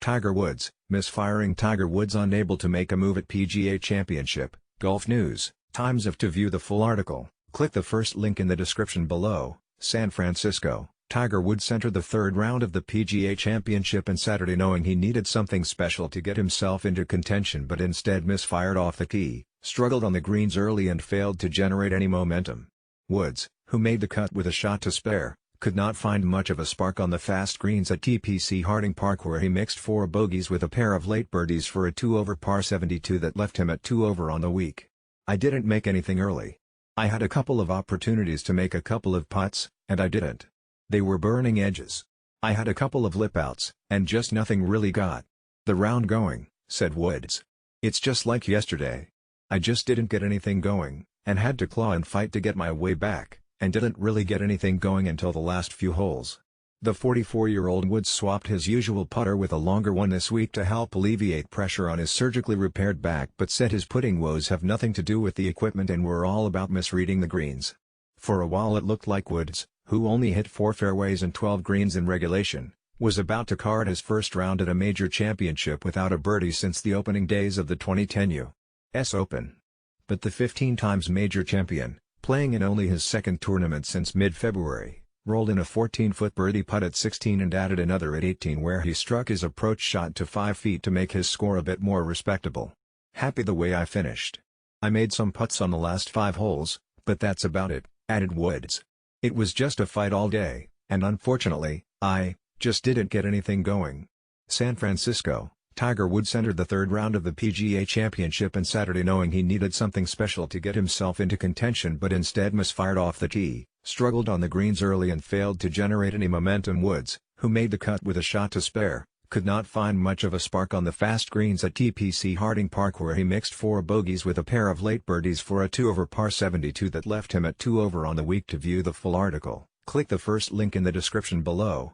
Tiger Woods, Misfiring Tiger Woods unable to make a move at PGA Championship, Golf News, Times of. To view the full article, click the first link in the description below. San Francisco, Tiger Woods entered the third round of the PGA Championship on Saturday knowing he needed something special to get himself into contention but instead misfired off the tee, struggled on the greens early and failed to generate any momentum. Woods, who made the cut with a shot to spare, could not find much of a spark on the fast greens at TPC Harding Park where he mixed 4 bogeys with a pair of late birdies for a 2-over par 72 that left him at 2-over on the week. "I didn't make anything early. I had a couple of opportunities to make a couple of putts, and I didn't. They were burning edges. I had a couple of lip outs, and just nothing really got the round going," said Woods. "It's just like yesterday. I just didn't get anything going, and had to claw and fight to get my way back, and didn't really get anything going until the last few holes." The 44-year-old Woods swapped his usual putter with a longer one this week to help alleviate pressure on his surgically repaired back but said his putting woes have nothing to do with the equipment and were all about misreading the greens. For a while it looked like Woods, who only hit 4 fairways and 12 greens in regulation, was about to card his first round at a major championship without a birdie since the opening days of the 2010 U.S. Open. But the 15-times major champion, playing in only his second tournament since mid-February, rolled in a 14-foot birdie putt at 16 and added another at 18 where he struck his approach shot to 5 feet to make his score a bit more respectable. "Happy the way I finished. I made some putts on the last 5 holes, but that's about it," added Woods. "It was just a fight all day, and unfortunately, I just didn't get anything going." San Francisco, Tiger Woods entered the third round of the PGA Championship on Saturday knowing he needed something special to get himself into contention but instead misfired off the tee, struggled on the greens early and failed to generate any momentum. Woods, who made the cut with a shot to spare, could not find much of a spark on the fast greens at TPC Harding Park where he mixed 4 bogeys with a pair of late birdies for a 2-over par 72 that left him at 2-over on the week. To view the full article, click the first link in the description below.